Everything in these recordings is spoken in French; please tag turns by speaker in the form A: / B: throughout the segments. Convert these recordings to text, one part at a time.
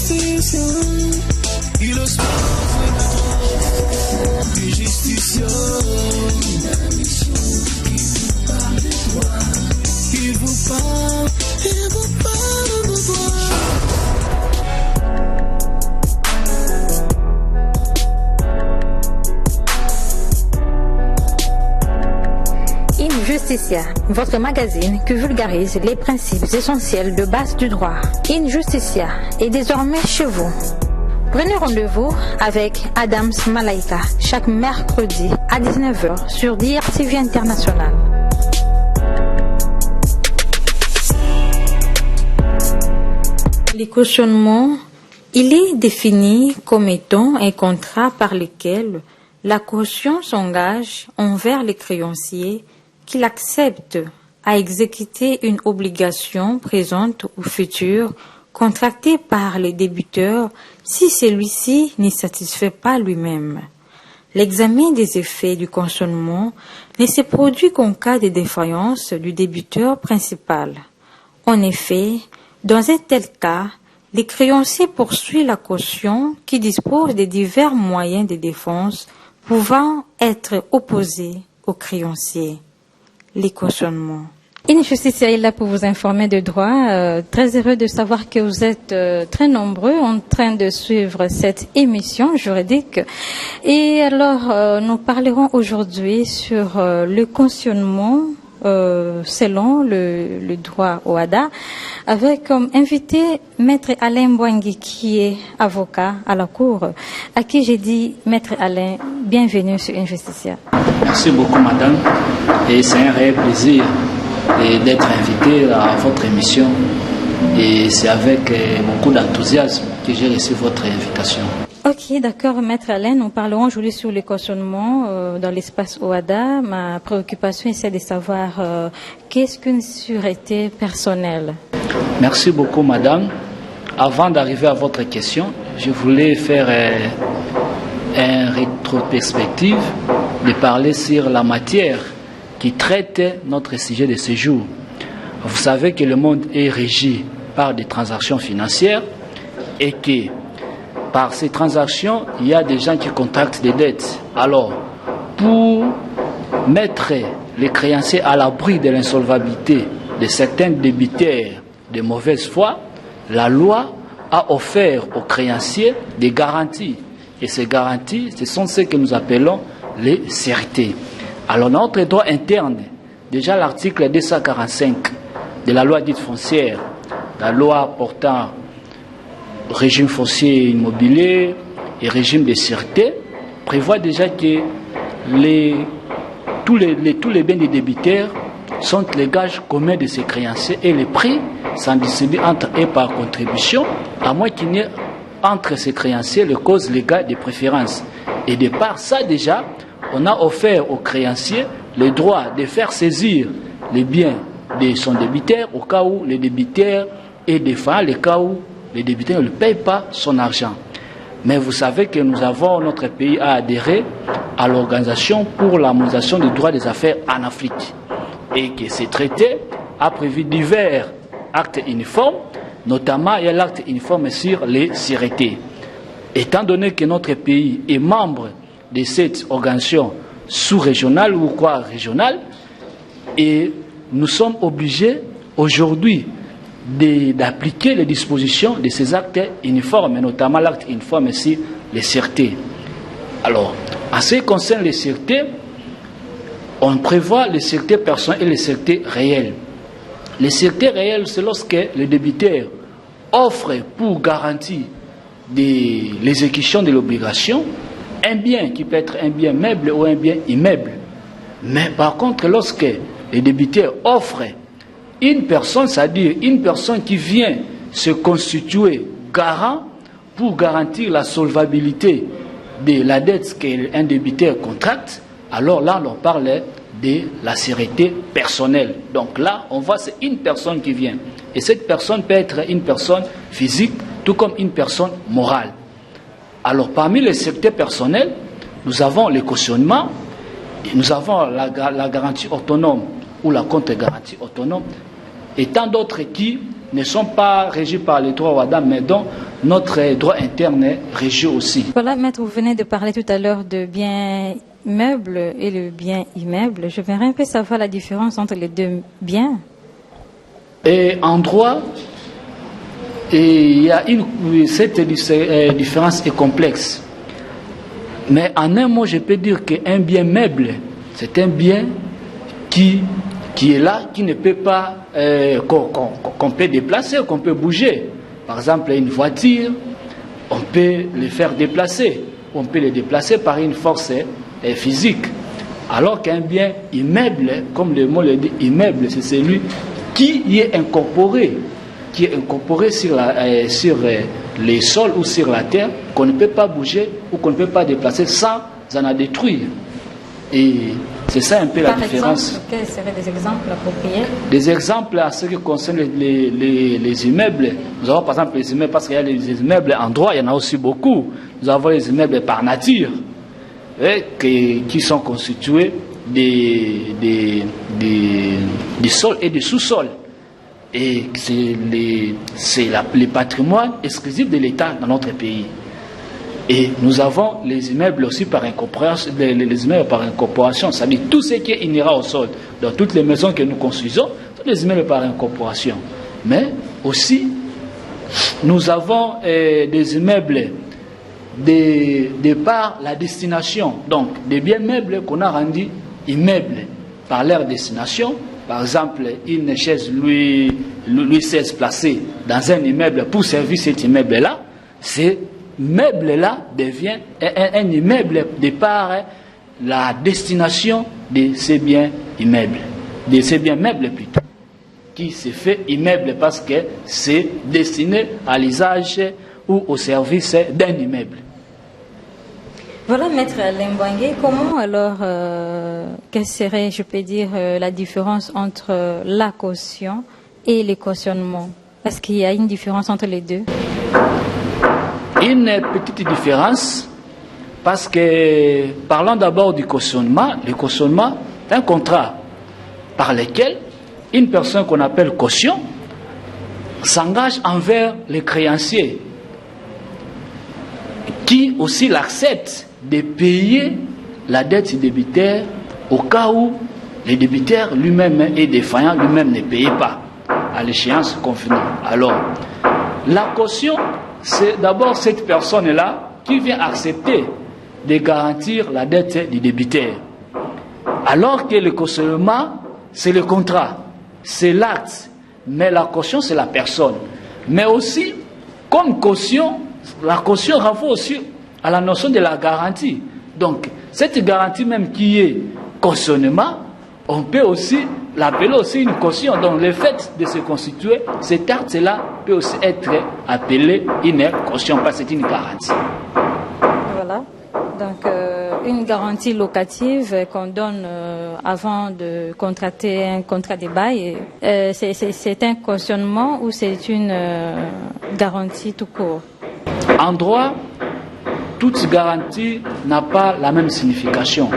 A: justicia y los de justicia. Il vous parle de toi.
B: Injusticia, votre magazine qui vulgarise les principes essentiels de base du droit. Injusticia est désormais chez vous. Prenez rendez-vous avec Adams Malaika chaque mercredi à 19h sur DRTV International. Le cautionnement, il est défini comme étant un contrat par lequel la caution s'engage envers les créanciers qu'il accepte à exécuter une obligation présente ou future contractée par les débiteurs si celui-ci n'y satisfait pas lui-même. L'examen des effets du cautionnement ne se produit qu'en cas de défaillance du débiteur principal. En effet, dans un tel cas, les créanciers poursuivent la caution qui dispose de divers moyens de défense pouvant être opposés aux créanciers. Les cautionnements. Injusticia est là pour vous informer de droit. Très heureux de savoir que vous êtes très nombreux en train de suivre cette émission juridique. Et alors, nous parlerons aujourd'hui sur le cautionnement selon le droit au ADA, avec comme invité Maître Alain Mbouangui, qui est avocat à la Cour, à qui j'ai dit, Maître Alain, bienvenue sur Injusticia.
C: Merci beaucoup, madame, et c'est un réel plaisir d'être invité à votre émission, et c'est avec beaucoup d'enthousiasme que j'ai reçu votre invitation.
B: Ok, d'accord, Maître Alain, nous parlerons aujourd'hui sur le cautionnement dans l'espace OADA. Ma préoccupation est de savoir qu'est-ce qu'une sûreté personnelle.
C: Merci beaucoup, madame. Avant d'arriver à votre question, je voulais faire une rétrospective de parler sur la matière qui traite notre sujet de ce jour. Vous savez que le monde est régi par des transactions financières et que par ces transactions, il y a des gens qui contractent des dettes. Alors, pour mettre les créanciers à l'abri de l'insolvabilité de certains débiteurs de mauvaise foi, la loi a offert aux créanciers des garanties. Et ces garanties, ce sont ce que nous appelons les sûretés. Alors, notre droit interne, déjà l'article 245 de la loi dite foncière, la loi portant régime foncier immobilier et régime de sûreté, prévoit déjà que tous les biens des débiteurs sont les gages communs de ces créanciers et les prix sont distribués entre eux par contribution, à moins qu'il n'y ait entre ces créanciers les causes légales de préférence. Et de par ça déjà, on a offert aux créanciers le droit de faire saisir les biens de son débiteur au cas où le débiteur est défaillant, le cas où le débiteur ne paye pas son argent. Mais vous savez que notre pays a adhéré à l'Organisation pour l'harmonisation des droits des affaires en Afrique. Et que ce traité a prévu divers actes uniformes, notamment il y a l'acte uniforme sur les sûretés. Étant donné que notre pays est membre de cette organisation sous-régionale ou quoi régionale, et nous sommes obligés aujourd'hui d'appliquer les dispositions de ces actes uniformes, notamment l'acte uniforme sur les sûretés. Alors, en ce qui concerne les sûretés, on prévoit les sûretés personnelles et les sûretés réelles. Les sûretés réelles, c'est lorsque le débiteur offre pour garantie l'exécution de l'obligation un bien qui peut être un bien meuble ou un bien immeuble. Mais par contre, lorsque le débiteur offre une personne, c'est-à-dire une personne qui vient se constituer garant pour garantir la solvabilité de la dette qu'un débiteur contracte, alors là, on parle de la sûreté personnelle. Donc là, on voit c'est une personne qui vient. Et cette personne peut être une personne physique, tout comme une personne morale. Alors, parmi les sûretés personnelles, nous avons le cautionnement, et nous avons la garantie autonome ou la contre-garantie autonome, et tant d'autres qui ne sont pas régis par les droits WADA, mais dont notre droit interne est régi aussi.
B: Voilà, maître, vous venez de parler tout à l'heure de biens meubles et le bien immeuble. Je voudrais un peu savoir la différence entre les deux biens.
C: Et en droit, il y a cette différence est complexe. Mais en un mot, je peux dire qu'un bien meuble, c'est un bien qui est là, qui ne peut pas, qu'on peut déplacer, qu'on peut bouger. Par exemple, une voiture, on peut le faire déplacer. On peut le déplacer par une force physique. Alors qu'un bien immeuble, comme le mot le dit, immeuble, c'est celui qui y est incorporé sur les sols ou sur la terre, qu'on ne peut pas bouger ou qu'on ne peut pas déplacer sans en détruire. Et c'est ça un peu la différence.
B: Par exemple, quels seraient des exemples appropriés?
C: Des exemples à ce qui concerne les immeubles. Nous avons par exemple les immeubles, parce qu'il y a les immeubles en droit, il y en a aussi beaucoup. Nous avons les immeubles par nature, qui sont constitués des sols et des sous-sols. Et c'est le patrimoine exclusif de l'État dans notre pays. Et nous avons les immeubles aussi par incorporation, les immeubles par incorporation, c'est-à-dire tout ce qui est inhérent au sol. Dans toutes les maisons que nous construisons, sont les immeubles par incorporation. Mais aussi, nous avons des immeubles de par la destination. Donc, des biens meubles qu'on a rendus immeubles par leur destination. Par exemple, une chaise Louis XVI placée dans un immeuble pour servir cet immeuble-là, c'est meuble-là devient un immeuble de par la destination de ces biens immeubles, de ces biens meubles plutôt, qui se fait immeuble parce que c'est destiné à l'usage ou au service d'un immeuble.
B: Voilà, maître Lembwangue, comment alors, quelle serait, je peux dire, la différence entre la caution et le cautionnement? Est-ce qu'il y a une différence entre les deux?
C: Une petite différence, parce que, parlons d'abord du cautionnement. Le cautionnement est un contrat par lequel une personne qu'on appelle caution s'engage envers les créanciers, qui aussi l'acceptent de payer la dette du débiteur au cas où le débiteur lui-même est défaillant, lui-même ne paye pas à l'échéance convenue. Alors, la caution, c'est d'abord cette personne-là qui vient accepter de garantir la dette du débiteur. Alors que le cautionnement, c'est le contrat, c'est l'acte, mais la caution, c'est la personne. Mais aussi, comme caution, la caution renvoie aussi à la notion de la garantie. Donc, cette garantie même qui est cautionnement, on peut aussi l'appeler aussi une caution. Donc, le fait de se constituer, cet acte-là peut aussi être appelé une caution, parce que c'est une garantie.
B: Voilà. Donc, une garantie locative qu'on donne avant de contracter un contrat de bail, c'est un cautionnement ou c'est une garantie tout court?
C: En droit, toute garantie n'a pas la même signification.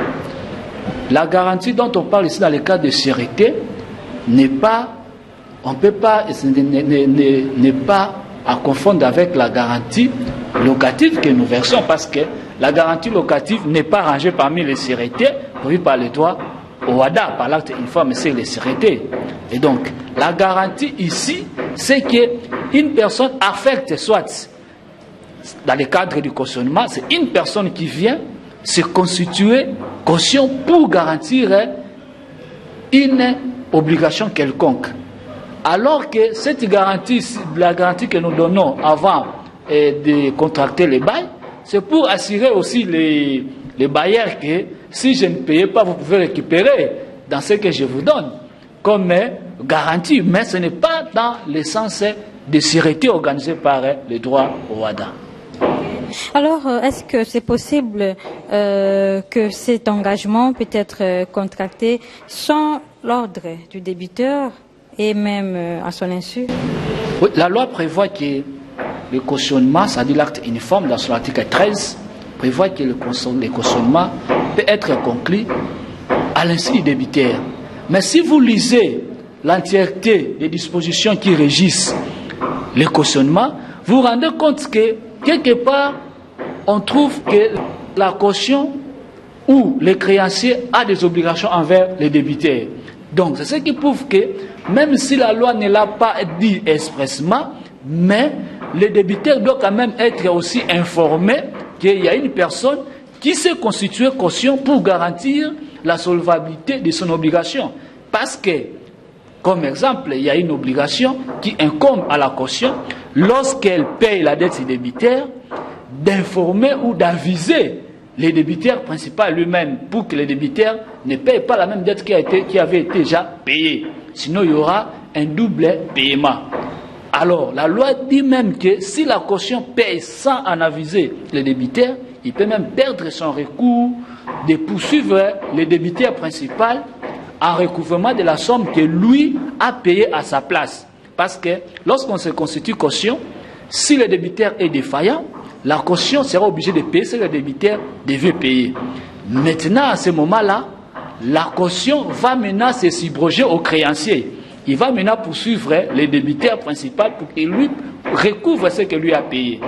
C: La garantie dont on parle ici dans le cas de sûreté n'est pas à confondre avec la garantie locative que nous versons, parce que la garantie locative n'est pas rangée parmi les sûretés prévues par le droit au WADA, par l'acte uniforme sur les sûretés. Et donc, la garantie ici, c'est qu'une personne affecte, soit dans le cadre du cautionnement, c'est une personne qui vient se constituer caution pour garantir une obligation quelconque. Alors que cette garantie, la garantie que nous donnons avant de contracter les bails, c'est pour assurer aussi les bailleurs que si je ne payais pas, vous pouvez récupérer dans ce que je vous donne comme garantie. Mais ce n'est pas dans le sens de sûreté organisée par le droit au WADA.
B: Alors, est-ce que c'est possible que cet engagement peut être contracté sans l'ordre du débiteur et même à son insu?
C: Oui, la loi prévoit que le cautionnement, c'est-à-dire l'acte uniforme, dans son article 13, prévoit que le cautionnement peut être conclu à l'insu du débiteur. Mais si vous lisez l'entièreté des dispositions qui régissent le cautionnement, vous vous rendez compte que quelque part, on trouve que la caution ou le créancier a des obligations envers les débiteurs. Donc, c'est ce qui prouve que, même si la loi ne l'a pas dit expressement, mais le débiteur doit quand même être aussi informé qu'il y a une personne qui s'est constituée caution pour garantir la solvabilité de son obligation. Parce que, comme exemple, il y a une obligation qui incombe à la caution, lorsqu'elle paye la dette du débiteur, d'informer ou d'aviser le débiteur principal lui-même pour que le débiteur ne paye pas la même dette qui avait été déjà payée. Sinon, il y aura un double paiement. Alors, la loi dit même que si la caution paye sans en aviser le débiteur, il peut même perdre son recours de poursuivre le débiteur principal en recouvrement de la somme que lui a payée à sa place. Parce que lorsqu'on se constitue caution, si le débiteur est défaillant, la caution sera obligée de payer ce que le débiteur devait payer. Maintenant, à ce moment-là, la caution va maintenant se subroger au créancier. Il va maintenant poursuivre le débiteur principal pour qu'il lui recouvre ce que lui a payé.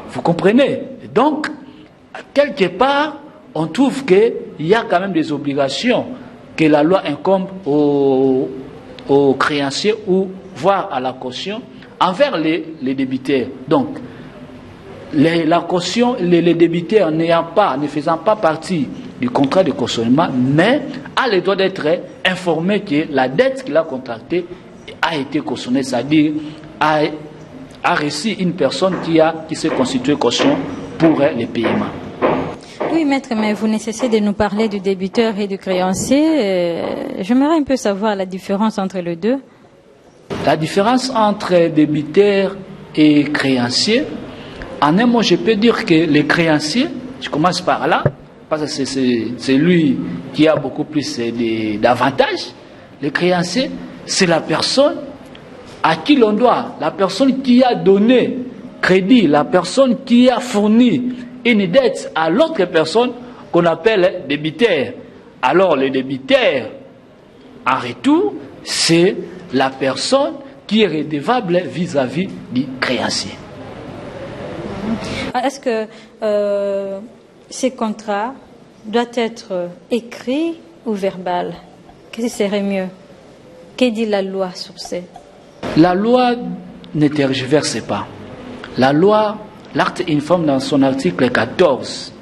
C: Vous comprenez? Donc, quelque part, on trouve qu'il y a quand même des obligations que la loi incombe aux créanciers ou voire à la caution envers les débiteurs. Donc, la caution, les débiteurs ne faisant pas partie du contrat de cautionnement, mais a le droit d'être informé que la dette qu'il a contractée a été cautionnée, c'est-à-dire a reçu une personne qui s'est constituée caution pour les paiements.
B: Oui, maître, mais vous ne cessez de nous parler du débiteur et du créancier. J'aimerais un peu savoir la différence entre les deux.
C: La différence entre débiteur et créancier, en un mot, je peux dire que le créancier, je commence par là, parce que c'est lui qui a beaucoup plus d'avantages. Le créancier, c'est la personne à qui l'on doit, la personne qui a donné crédit, la personne qui a fourni une dette à l'autre personne qu'on appelle débiteur. Alors le débiteur, en retour, c'est la personne qui est redevable vis-à-vis du créancier.
B: Est-ce que ces contrats doivent être écrits ou verbal? Qu'est-ce qui serait mieux? Que dit la loi sur ça?
C: La loi ne tergiverse pas. La loi, l'acte uniforme dans son article 14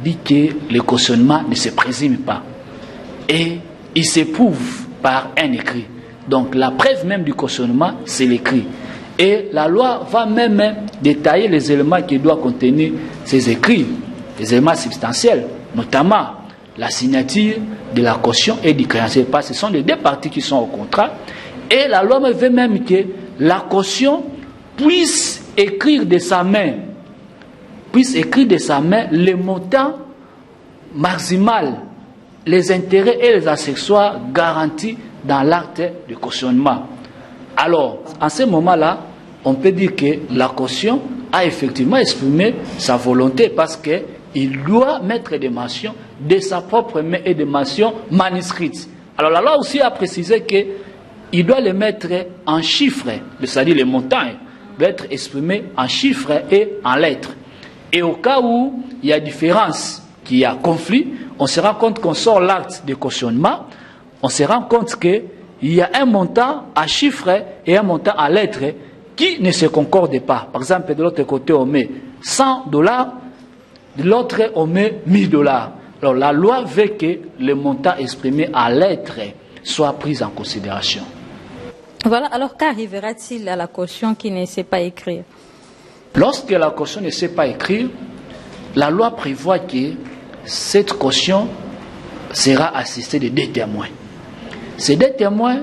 C: dit que le cautionnement ne se présume pas. Et il s'éprouve par un écrit. Donc la preuve même du cautionnement, c'est l'écrit. Et la loi va même détailler les éléments qui doivent contenir ces écrits, les éléments substantiels, notamment la signature de la caution et du créancier, parce que ce sont les deux parties qui sont au contrat. Et la loi veut même que la caution puisse écrire de sa main, les montants maximal, les intérêts et les accessoires garantis dans l'acte de cautionnement. Alors, en ce moment-là, on peut dire que la caution a effectivement exprimé sa volonté parce qu'il doit mettre des mentions de sa propre main et des mentions manuscrites. Alors la loi aussi a précisé qu'il doit les mettre en chiffres, c'est-à-dire les montants doivent être exprimés en chiffres et en lettres. Et au cas où il y a différence, qu'il y a conflit, on se rend compte qu'on sort l'acte de cautionnement, on se rend compte qu'il y a un montant à chiffres et un montant à lettres qui ne se concordent pas. Par exemple, de l'autre côté, on met $100, de l'autre, on met $1000. Alors, la loi veut que le montant exprimé à lettres soit pris en considération.
B: Voilà, alors qu'arrivera-t-il à la caution qui ne sait pas écrire?
C: Lorsque la caution ne sait pas écrire, la loi prévoit que cette caution sera assistée de 2 témoins. Ces 2 témoins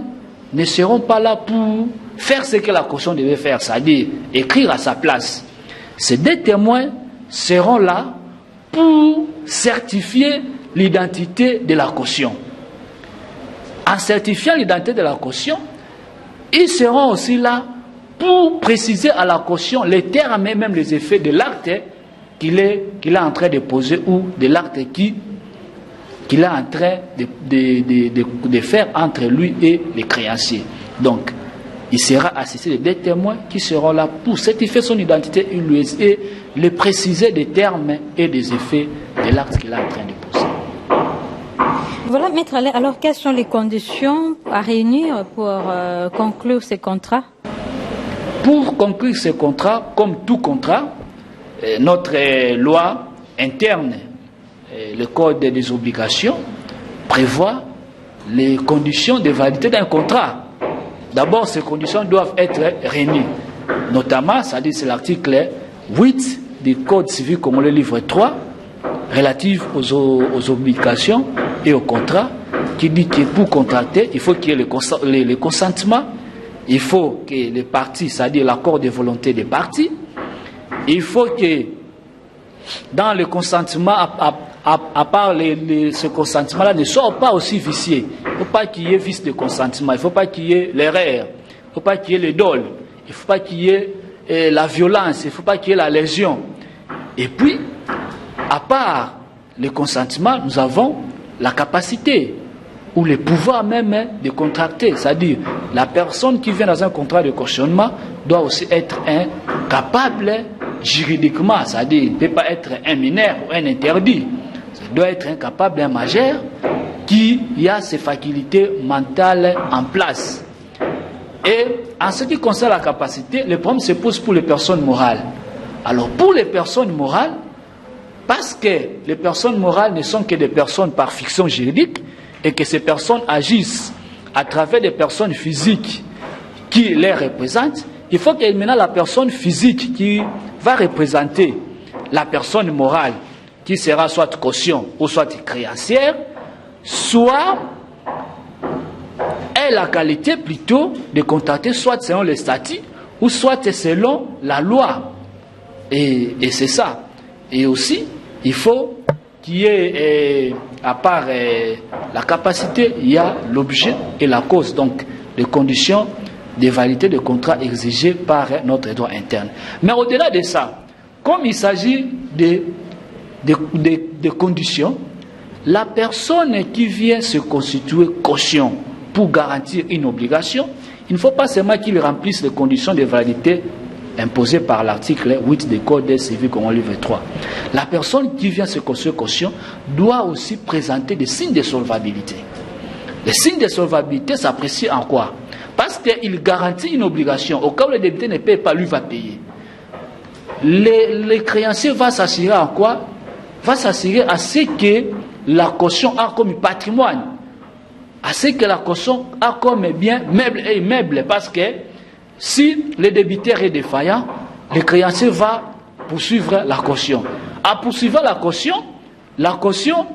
C: ne seront pas là pour faire ce que la caution devait faire, c'est-à-dire écrire à sa place. Ces 2 témoins seront là pour certifier l'identité de la caution. En certifiant l'identité de la caution, ils seront aussi là pour préciser à la caution les termes et même les effets de l'acte qu'il est en train de poser ou de l'acte qu'il est en train de faire entre lui et les créanciers. Donc, il sera assisté de deux témoins qui seront là pour certifier son identité et le préciser des termes et des effets de l'acte qu'il est en train de poser.
B: Voilà, Maître Alain, alors quelles sont les conditions à réunir pour conclure ces contrats?
C: Pour conclure ces contrats, comme tout contrat, notre loi interne, le Code des obligations, prévoit les conditions de validité d'un contrat. D'abord, ces conditions doivent être réunies. Notamment, c'est-à-dire c'est l'article 8 du Code civil congolais livre 3, relatif aux obligations et aux contrats, qui dit que pour contracter, il faut qu'il y ait le consentement, il faut que les parties, c'est-à-dire l'accord de volonté des parties, il faut que dans le consentement, à part ce consentement-là ne soit pas aussi vicié. Il ne faut pas qu'il y ait vice de consentement, il ne faut pas qu'il y ait l'erreur, il ne faut pas qu'il y ait le dol, il ne faut pas qu'il y ait la violence, il ne faut pas qu'il y ait la lésion. Et puis, à part le consentement, nous avons la capacité ou le pouvoir même de contracter. C'est-à-dire, la personne qui vient dans un contrat de cautionnement doit aussi être capable juridiquement, c'est-à-dire, il ne peut pas être un mineur ou un interdit. Il doit être incapable, un majeur qui a ses facultés mentales en place. Et en ce qui concerne la capacité, le problème se pose pour les personnes morales. Alors pour les personnes morales, parce que les personnes morales ne sont que des personnes par fiction juridique et que ces personnes agissent à travers des personnes physiques qui les représentent, il faut que maintenant la personne physique qui va représenter la personne morale, qui sera soit caution ou soit créancière, soit ait la qualité plutôt de contracter soit selon le statut ou soit selon la loi. Et c'est ça. Et aussi, il faut qu'il y ait, à part la capacité, il y a l'objet et la cause. Donc, les conditions de validité de contrat exigées par notre droit interne. Mais au-delà de ça, comme il s'agit de conditions, la personne qui vient se constituer caution pour garantir une obligation, il ne faut pas seulement qu'il remplisse les conditions de validité imposées par l'article 8 du Code civil congolais livre 3. La personne qui vient se constituer caution doit aussi présenter des signes de solvabilité. Les signes de solvabilité s'apprécient en quoi? Parce qu'il garantit une obligation. Au cas où le débiteur ne paye pas, lui va payer. Les créanciers vont s'assurer en quoi? Va s'assurer à ce que la caution a comme patrimoine, à ce que la caution a comme bien meuble et immeuble. Parce que si le débiteur est défaillant, le créancier va poursuivre la caution. En poursuivant la caution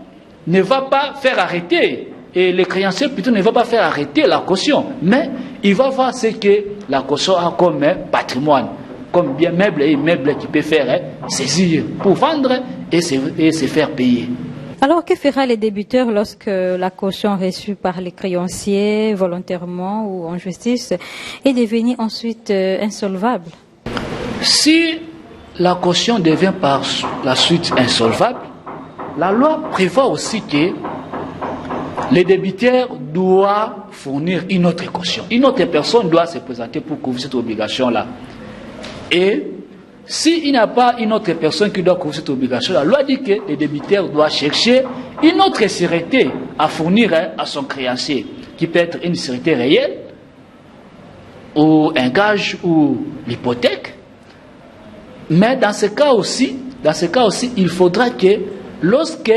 C: ne va pas faire arrêter. Et le créancier plutôt ne va pas faire arrêter la caution, mais il va voir ce que la caution a comme patrimoine, comme bien meuble et immeuble qui peut faire saisir pour vendre et se faire payer.
B: Alors, que fera les débiteurs lorsque la caution reçue par les créanciers, volontairement ou en justice, est devenue ensuite insolvable?
C: Si la caution devient par la suite insolvable, la loi prévoit aussi que le débiteur doit fournir une autre caution. Une autre personne doit se présenter pour couvrir cette obligation-là. Et s'il n'y a pas une autre personne qui doit couvrir cette obligation, la loi dit que le débiteur doit chercher une autre sûreté à fournir à son créancier, qui peut être une sûreté réelle, ou un gage, ou l'hypothèque. Mais dans ce cas aussi, il faudra que lorsque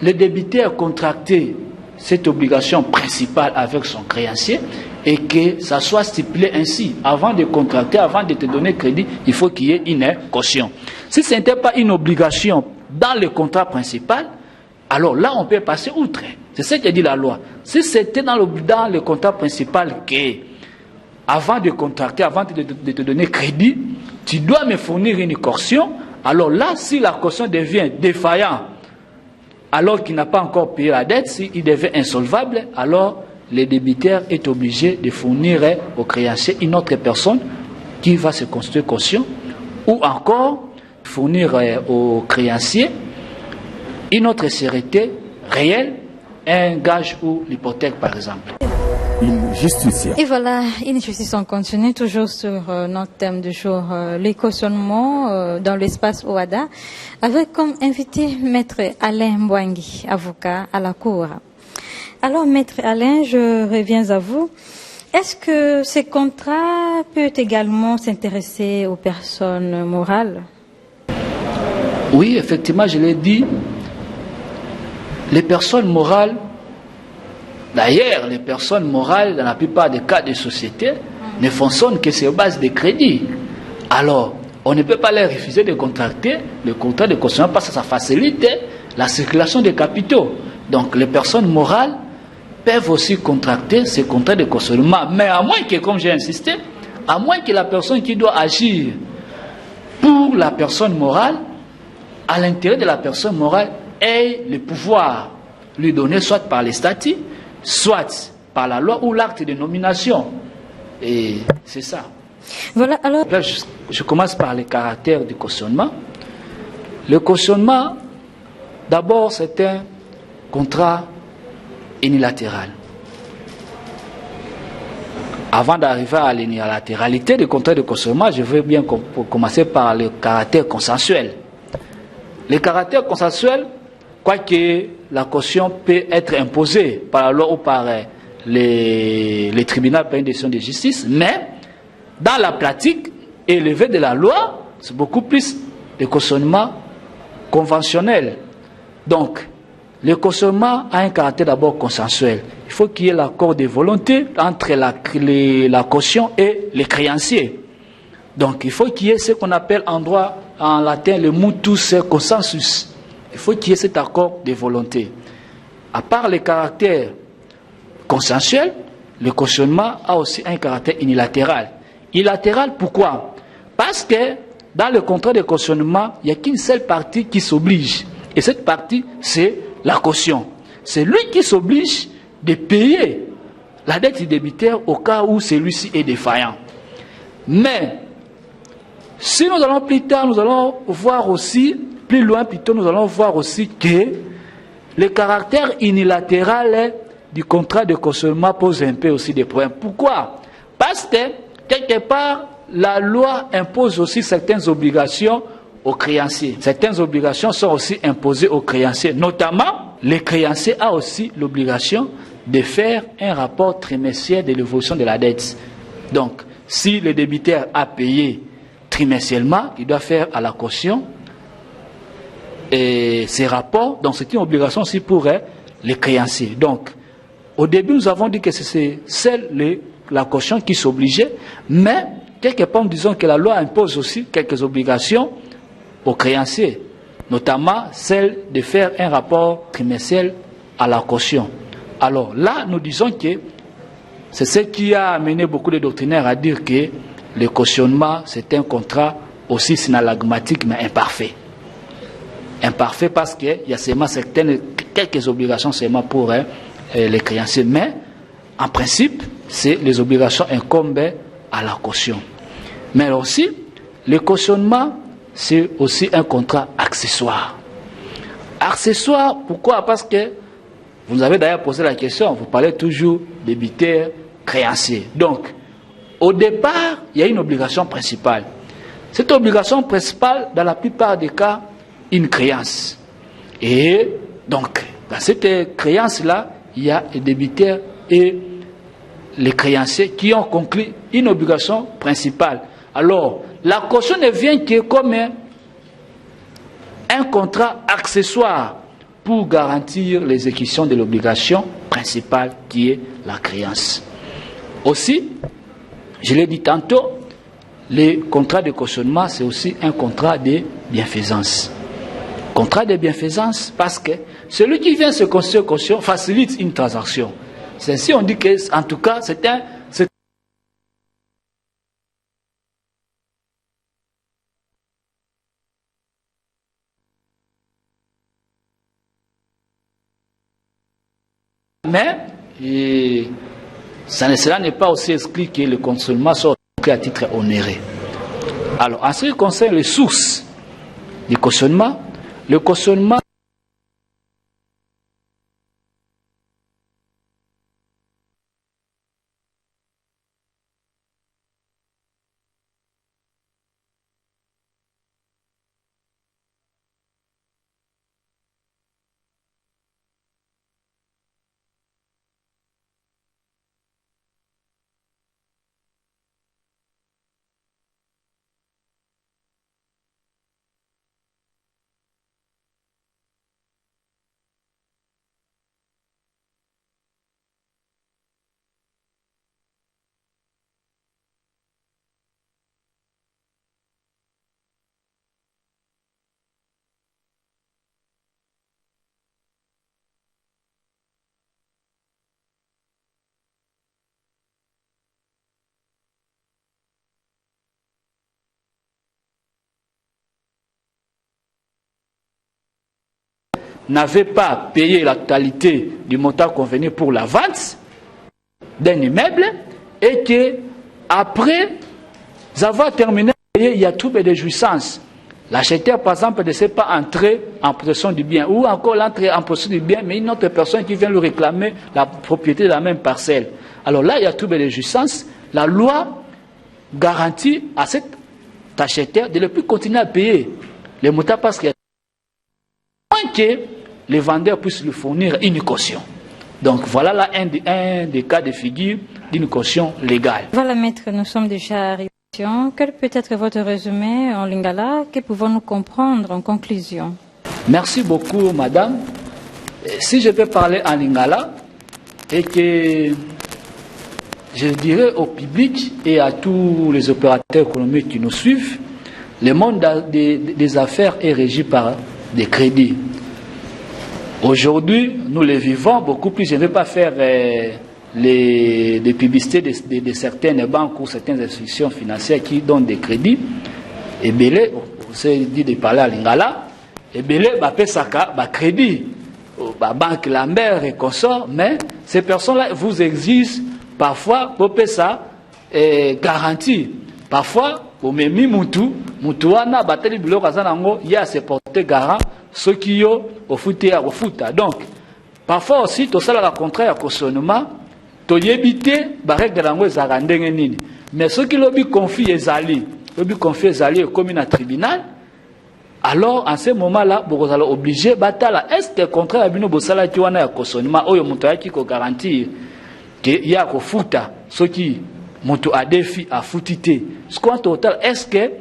C: le débiteur contracté cette obligation principale avec son créancier et que ça soit stipulé ainsi. Avant de contracter, avant de te donner crédit, il faut qu'il y ait une caution. Si ce n'était pas une obligation dans le contrat principal, alors là on peut passer outre. C'est ce que dit la loi. Si c'était dans le contrat principal que avant de contracter, avant de te donner crédit, tu dois me fournir une caution, alors là si la caution devient défaillante, alors qu'il n'a pas encore payé la dette, s'il devient insolvable, alors le débiteur est obligé de fournir au créancier une autre personne qui va se constituer caution, ou encore fournir au créancier une autre sûreté réelle, un gage ou l'hypothèque par exemple.
D: une justicia.
B: Et voilà, une justice en continue, toujours sur notre thème du jour, les cautionnements dans l'espace OADA, avec comme invité Maître Alain Mbouangui, avocat à la Cour. Alors, Maître Alain, je reviens à vous. Est-ce que ces contrats peuvent également s'intéresser aux personnes morales?
C: Oui, effectivement, je l'ai dit, les personnes morales, d'ailleurs, les personnes morales, dans la plupart des cas de société, ne fonctionnent que sur base de crédit. Alors, on ne peut pas leur refuser de contracter le contrat de cautionnement parce que ça facilite la circulation des capitaux. Donc, les personnes morales peuvent aussi contracter ces contrats de cautionnement, mais à moins que, comme j'ai insisté, à moins que la personne qui doit agir pour la personne morale, à l'intérieur de la personne morale, ait le pouvoir lui donner soit par les statuts, soit par la loi ou l'acte de nomination. Et c'est ça.
B: Voilà, alors...
C: Là, je commence par le caractère du cautionnement. Le cautionnement, d'abord, c'est un contrat unilatéral. Avant d'arriver à l'unilatéralité du contrat de cautionnement, je veux bien commencer par le caractère consensuel. Le caractère consensuel, quoique la caution peut être imposée par la loi ou par les tribunaux par une décision de justice, mais dans la pratique élevée de la loi, c'est beaucoup plus de cautionnement conventionnel. Donc, le cautionnement a un caractère d'abord consensuel. Il faut qu'il y ait l'accord de volonté entre la caution et les créanciers. Donc, il faut qu'il y ait ce qu'on appelle en droit, en latin, le mutuus consensus. Il faut qu'il y ait cet accord de volonté. À part le caractère consensuel, le cautionnement a aussi un caractère unilatéral. Unilatéral, pourquoi? Parce que dans le contrat de cautionnement, il n'y a qu'une seule partie qui s'oblige. Et cette partie, c'est la caution. C'est lui qui s'oblige de payer la dette du débiteur au cas où celui-ci est défaillant. Mais, si nous allons plus tard, nous allons voir aussi, plus loin plutôt, nous allons voir aussi que le caractère unilatéral du contrat de cautionnement pose un peu aussi des problèmes. Pourquoi? Parce que, quelque part, la loi impose aussi certaines obligations aux créanciers. Certaines obligations sont aussi imposées aux créanciers. Notamment, les créanciers ont aussi l'obligation de faire un rapport trimestriel de l'évolution de la dette. Donc, si le débiteur a payé trimestriellement, il doit faire à la caution et ces rapports. Donc, c'est une obligation aussi pour les créanciers. Donc, au début, nous avons dit que c'est la caution qui s'obligeait, mais quelque part, nous disons que la loi impose aussi quelques obligations aux créanciers, notamment celle de faire un rapport trimestriel à la caution. Alors là, nous disons que c'est ce qui a amené beaucoup de doctrinaires à dire que le cautionnement, c'est un contrat aussi synalagmatique, mais imparfait. Imparfait parce qu'il y a seulement quelques obligations seulement pour les créanciers, mais en principe, les obligations incombent à la caution. Mais aussi, le cautionnement, c'est aussi un contrat accessoire. Accessoire, pourquoi? Parce que, vous avez d'ailleurs posé la question, vous parlez toujours débiteur, créancier. Donc, au départ, il y a une obligation principale. Cette obligation principale, dans la plupart des cas, une créance. Et donc, dans cette créance-là, il y a les débiteurs et les créanciers qui ont conclu une obligation principale. Alors, la caution ne vient que comme un contrat accessoire pour garantir l'exécution de l'obligation principale qui est la créance. Aussi, je l'ai dit tantôt, le contrat de cautionnement, c'est aussi un contrat de bienfaisance. Contrat de bienfaisance parce que celui qui vient se constituer caution facilite une transaction. C'est ainsi on dit que, en tout cas, c'est un... Mais cela n'est pas aussi exclu que le cautionnement soit à titre onéré. Alors, en ce qui concerne les sources du cautionnement, le cautionnement n'avait pas payé la totalité du montant convenu pour la vente d'un immeuble et que après avoir terminé de payer, il y a trouble de jouissance. L'acheteur, par exemple, ne sait pas entrer en possession du bien, ou encore l'entrer en possession du bien, mais une autre personne qui vient lui réclamer la propriété de la même parcelle. Alors là, il y a trouble de jouissance. La loi garantit à cet acheteur de ne plus continuer à payer les montants parce qu'il y a moins que les vendeurs puissent lui fournir une caution. Donc voilà là un des cas de figure d'une caution légale.
B: Voilà, maître, nous sommes déjà arrivés. Quel peut être votre résumé en lingala? Que pouvons-nous comprendre en conclusion?
C: Merci beaucoup, madame. Si je peux parler en lingala et que je dirais au public et à tous les opérateurs économiques qui nous suivent, le monde des affaires est régi par des crédits. Aujourd'hui, nous les vivons beaucoup plus. Je ne vais pas faire des publicités de certaines banques ou certaines institutions financières qui donnent des crédits. Et belé, c'est dit de parler à Lingala, et belé, pesaka, crédit, banque Lambert et consorts, mais ces personnes-là vous exigent parfois pour ça garantie. Parfois, pour memi mutuana, bateli bilo kazanango, il y a se porter garant, ceux qui yo au futa. Donc, parfois aussi, tout ça la contraire à cautionnement. To yebite barek galango ezaka ndenge nini, mais ceux qui lobi confie ezali comme un tribunal, alors en ce moment là vous allez obligé batala est ce contraire bino bosala ki wana ya cautionnement oyo muto yaki ko garantir que ya ko futa ceux qui muto a défi a futité ce qu'on total est-ce que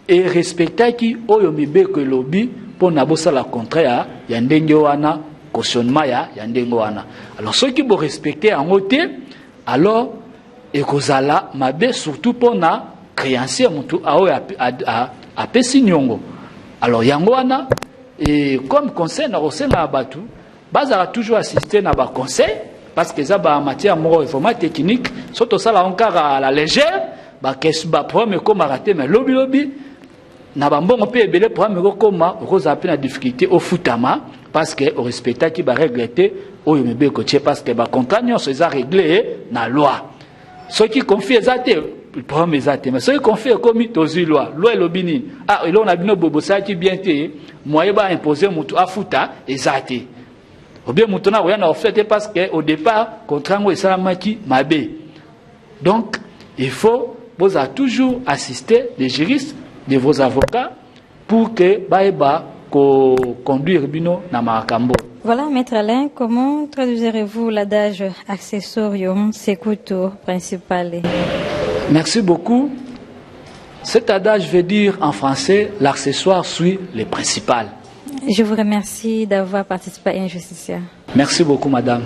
C: et respecta ki oyo mibeko lobi pour na bosala contraire ya ndenge wana cautionnement ya ndenge wana. Alors ceux qui vont respecter en côté, alors ekozala mabe surtout pour na créancier mutu a pesi nyongo. Alors yango wana et comme conseil na osena batu bazala toujours assister na ba conseil parce que ça ba matière moro vraiment technique surtout ça là encore à la légère ba question ba problème comme raté mais lobby na bambongo pe ebele problème koma okoza pe na difficulté au futama parce que au respecta qui va regretter au yomebe koche parce que ba contrat nyonso eza réglé na loi. Ceux qui confient ezate le problème ezate mais ceux qui confient comme tozi loi elobini ah elo na bino bobo ça qui bien té moyen ba imposer mutu afuta ezate. Ou bien mutu na oya na offerte parce que au départ contrat ngo esalamaki mabe. Donc il faut vous a toujours assister les juristes de vos avocats pour que baeba conduire bino na makambo.
B: Voilà, maître Alain, comment traduirez-vous l'adage accessorium secutor principale?
C: Merci beaucoup. Cet adage veut dire en français l'accessoire suit le principal.
B: Je vous remercie d'avoir participé à Injusticia.
C: Merci beaucoup, madame.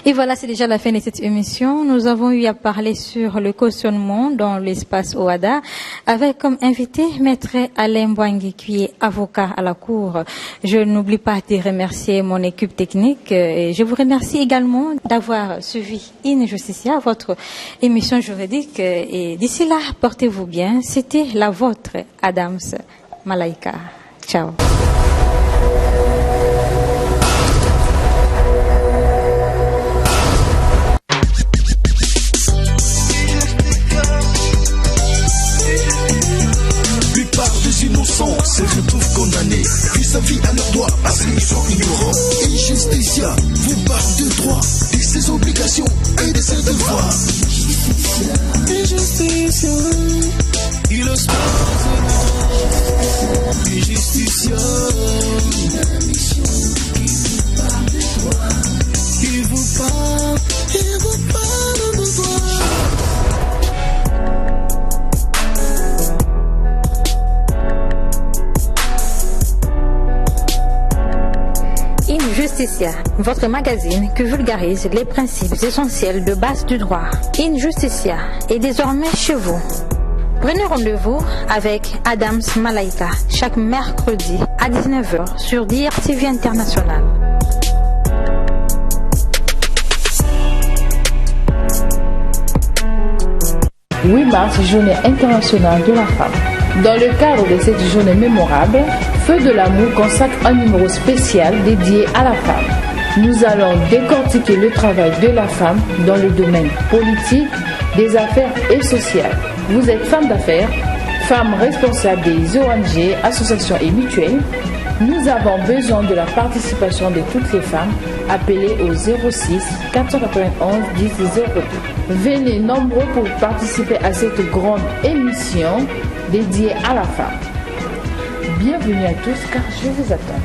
B: Et voilà, c'est déjà la fin de cette émission. Nous avons eu à parler sur le cautionnement dans l'espace OADA avec comme invité Maître Alain Mbwangi qui est avocat à la Cour. Je n'oublie pas de remercier mon équipe technique et je vous remercie également d'avoir suivi Injusticia, votre émission juridique. Et d'ici là, portez-vous bien. C'était la vôtre, Adams Malaika. Ciao.
A: Innocents se retrouvent condamnés, puis sa vie à leurs doigts parce qu'ils sont ignorants. Injusticia vous parle de droits, de ses obligations et de ses devoirs. Injusticia, il ose pas Injusticia, la mission qui vous parle de droits, il vous parle de droits.
B: Injusticia, votre magazine qui vulgarise les principes essentiels de base du droit. Injusticia est désormais chez vous. Prenez rendez-vous avec Adams Malaika chaque mercredi à 19h sur DRTV International.
D: 8 mars, journée internationale de la femme. Dans le cadre de cette journée mémorable, Feu de l'amour consacre un numéro spécial dédié à la femme. Nous allons décortiquer le travail de la femme dans le domaine politique, des affaires et social. Vous êtes femme d'affaires, femme responsable des ONG, associations et mutuelles. Nous avons besoin de la participation de toutes les femmes. Appelez au 06 491 10 02. Venez nombreux pour participer à cette grande émission dédiée à la femme. Bienvenue à tous car je vous attends.